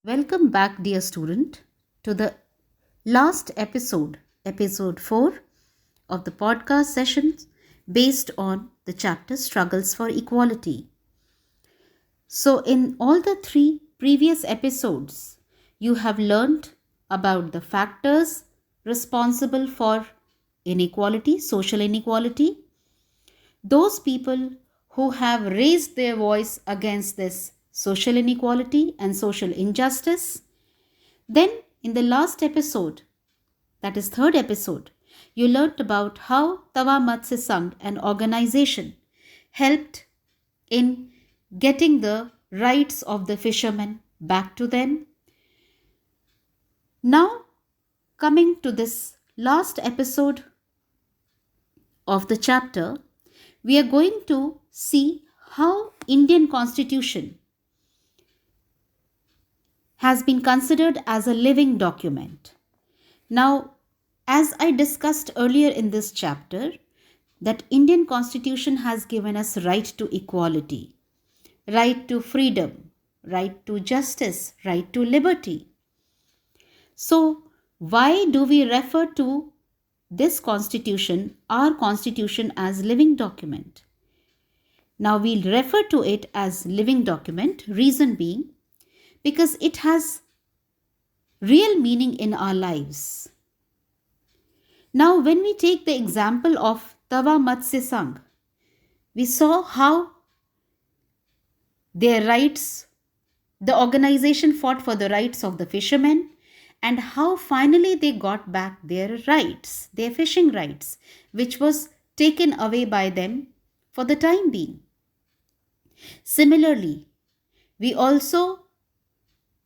Welcome back, dear student, to the last episode, episode 4 of the podcast sessions based on the chapter Struggles for Equality. So, in all the 3 previous episodes, you have learned about the factors responsible for inequality, social inequality, those people who have raised their voice against this social inequality and social injustice. Then, in the last episode, that is third episode, you learnt about how Tawa Matsya Sangh, an organization, helped in getting the rights of the fishermen back to them. Now, coming to this last episode of the chapter, we are going to see how Indian Constitution has been considered as a living document. Now, as I discussed earlier in this chapter, that Indian Constitution has given us right to equality, right to freedom, right to justice, right to liberty. So, why do we refer to this constitution, our constitution, as living document? Now, we'll refer to it as living document, reason being, because it has real meaning in our lives. Now, when we take the example of Tawa Matsya Sangh, we saw how their rights, the organization fought for the rights of the fishermen, and how finally they got back their rights, their fishing rights, which was taken away by them for the time being. Similarly, we also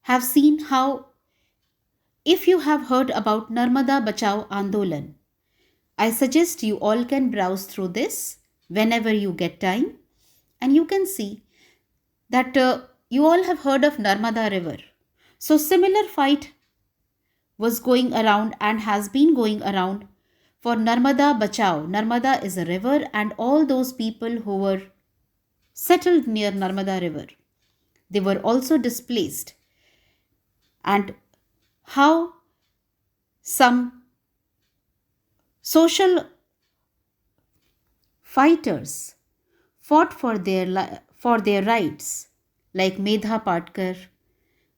have seen how, if you have heard about Narmada Bachao Andolan, I suggest you all can browse through this whenever you get time, and you can see that you all have heard of Narmada River. So similar fight was going around and has been going around for Narmada Bachao. Narmada is a river, and all those people who were settled near Narmada River, they were also displaced. And how some social fighters fought for their rights, like Medha Patkar,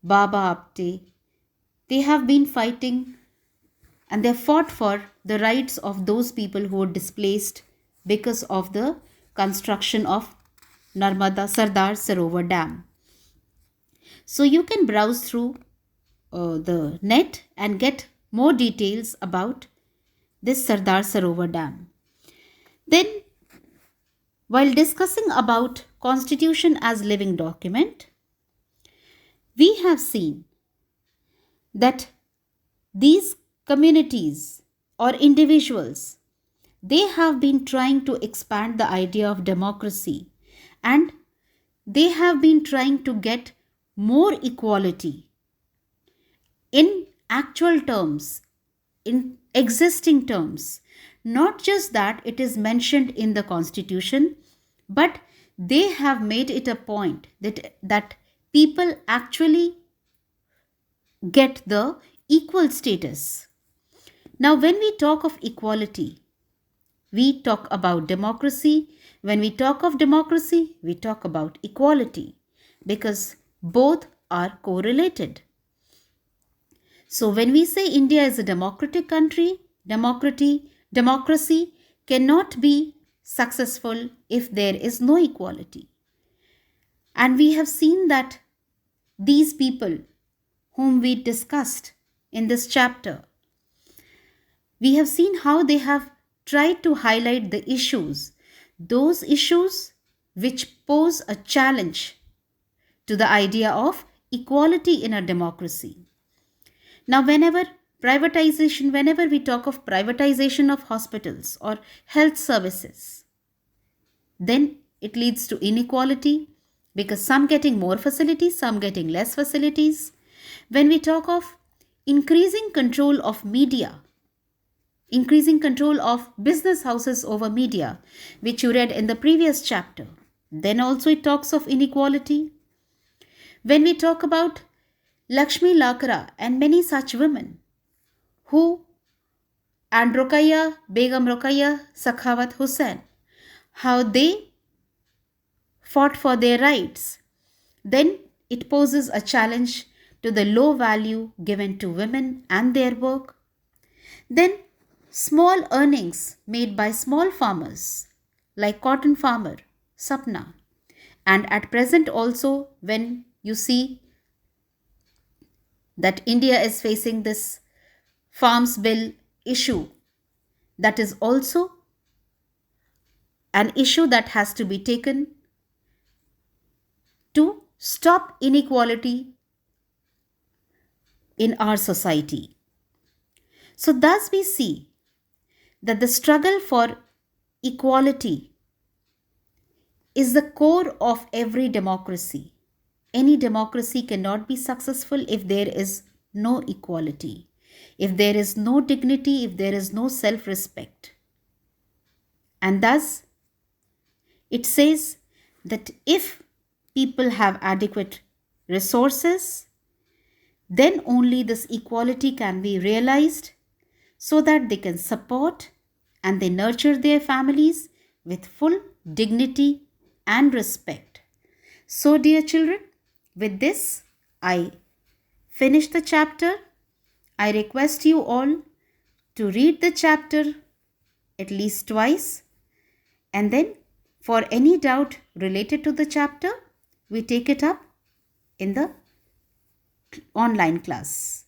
Baba Apte. They have been fighting and they fought for the rights of those people who were displaced because of the construction of Narmada Sardar Sarovar Dam. So you can browse through the net and get more details about this Sardar Sarovar Dam. Then, while discussing about Constitution as living document, we have seen that these communities or individuals, they have been trying to expand the idea of democracy, and they have been trying to get more equality in actual terms, in existing terms. Not just that it is mentioned in the constitution, but they have made it a point that people actually get the equal status. Now, when we talk of equality, we talk about democracy. When we talk of democracy, we talk about equality, because both are correlated. So when we say India is a democratic country, democracy cannot be successful if there is no equality. And we have seen that these people whom we discussed in this chapter, we have seen how they have tried to highlight the issues, those issues which pose a challenge to the idea of equality in a democracy. Now, whenever we talk of privatization of hospitals or health services, then it leads to inequality, because some getting more facilities, some getting less facilities. When we talk of increasing control of media, increasing control of business houses over media, which you read in the previous chapter, then also it talks of inequality. When we talk about Lakshmi Lakra and many such women who, and Rokaya, Begum Rokaya Sakhawat Hussain, how they fought for their rights. Then it poses a challenge to the low value given to women and their work. Then small earnings made by small farmers like cotton farmer Sapna. And at present also, when you see that India is facing this farms bill issue, that is also an issue that has to be taken to stop inequality in our society. So, thus we see that the struggle for equality is the core of every democracy. Any democracy cannot be successful if there is no equality, if there is no dignity, if there is no self respect. And thus, it says that if people have adequate resources, then only this equality can be realized so that they can support and they nurture their families with full dignity and respect. So, dear children, with this, I finish the chapter. I request you all to read the chapter at least twice, and then for any doubt related to the chapter, we take it up in the online class.